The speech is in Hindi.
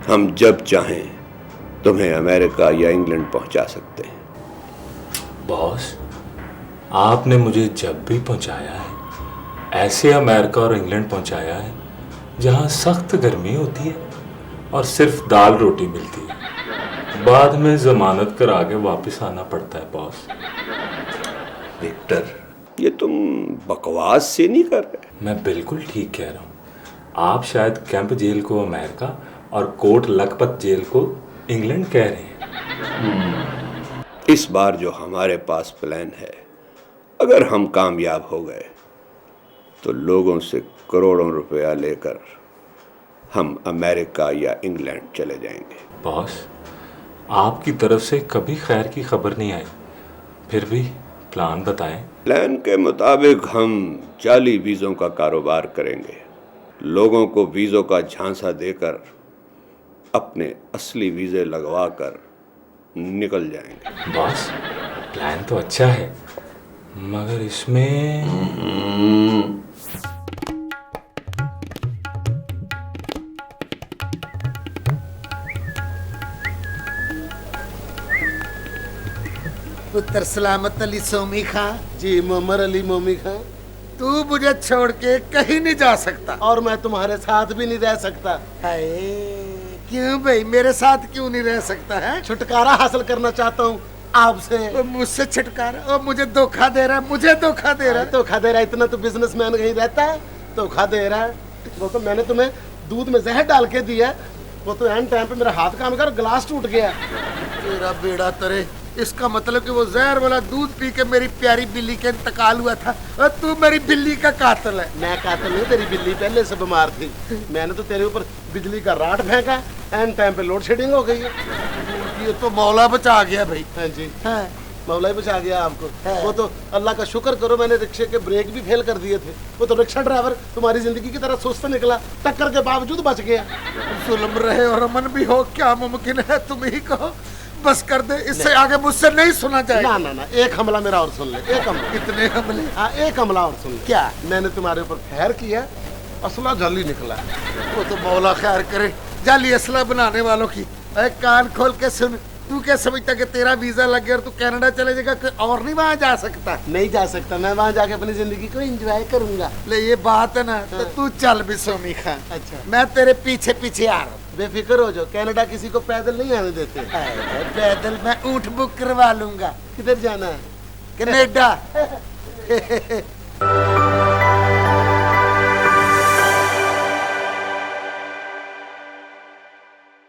हम जब चाहें तुम्हें अमेरिका या इंग्लैंड पहुंचा सकते हैं। बॉस, आपने मुझे जब भी पहुंचाया है ऐसे अमेरिका और इंग्लैंड पहुंचाया है जहां सख्त गर्मी होती है और सिर्फ दाल रोटी मिलती है, बाद में जमानत करा के वापस आना पड़ता है। बॉस विक्टर, ये तुम बकवास से नहीं कर रहे? मैं बिल्कुल ठीक कह रहा हूँ। आप शायद कैंप जेल को अमेरिका और कोट लखपत जेल को इंग्लैंड कह रहे हैं। इस बार जो हमारे पास प्लान है, अगर हम कामयाब हो गए तो लोगों से करोड़ों रुपया लेकर हम अमेरिका या इंग्लैंड चले जाएंगे। बॉस, आपकी तरफ से कभी खैर की खबर नहीं आई, फिर भी प्लान बताएं। प्लान के मुताबिक हम जाली वीज़ों का कारोबार करेंगे, लोगों को वीज़ों का झांसा देकर अपने असली वीज़े लगवा कर निकल जाएंगे। बॉस, प्लान तो अच्छा है, मगर इसमें पुत्र सलामत अली सोमी खां। जी मोहम्मद अली मोमी खां। तू मुझे छोड़ के कहीं नहीं जा सकता और मैं तुम्हारे साथ भी नहीं रह सकता। हाय, क्यों भाई, मेरे साथ क्यों नहीं रह सकता है? छुटकारा हासिल करना चाहता हूँ आपसे। वो मुझसे छुटकारा, और मुझे धोखा दे रहा है, मुझे धोखा दे रहा है। धोखा दे रहा है? इतना तो बिजनेसमैन कहीं रहता है। धोखा दे रहा है। वो तो मैंने तुम्हें दूध में जहर डाल के दिया, वो तो एंड टाइम पे मेरा हाथ काम कर गिलास टूट गया। तेरा बेड़ा तरे, इसका मतलब कि वो जहर वाला दूध पी के मेरी प्यारी बिल्ली के इंतकाल हुआ था और तू मेरी बिल्ली का कातिल है। मैं कातिल नहीं, तेरी बिल्ली पहले से बीमार थी। मैंने तो तेरे ऊपर बिजली का राड फेंका, एंड टाइम पे लोड शेडिंग हो गई है। ये तो मौला बचा गया भाई। हाँ जी, हाँ। मौला ही बचा गया आपको। हाँ। वो तो अल्लाह का शुक्र करो, मैंने रिक्शे के ब्रेक भी फेल कर दिए थे। वो तो रिक्शा ड्राइवर तुम्हारी जिंदगी की तरह सुस्त निकला, टक्कर के बावजूद बच गया। जुल्म रहे और अमन भी हो, क्या मुमकिन है? तुम ही कहो, बस कर दे, इससे आगे मुझसे नहीं सुना जाएगा। ना, एक हमला मेरा और सुन ले। एक हमला। कितने हमले? हाँ, एक हमला और सुन ले। क्या? मैंने तुम्हारे ऊपर खैर किया, असला जाली निकला। वो तो मौला खैर करे जाली असला बनाने वालों की। अरे कान खोल के सुन, तू क्या समझता कि तेरा वीजा लग गया और तू कनाडा चले जाएगा, कोई और नहीं वहाँ जा सकता? नहीं जा सकता, मैं वहाँ जाके अपनी जिंदगी को एंजॉय करूंगा। ले ये बात है ना, तो तू चल भी सोमी खां। अच्छा, मैं तेरे पीछे पीछे आ रहा हूँ। बेफिक्र हो जाओ, कनाडा किसी को पैदल नहीं आने देते। पैदल मैं ऊँट बुक करवा लूंगा। किधर जाना है? कनाडा।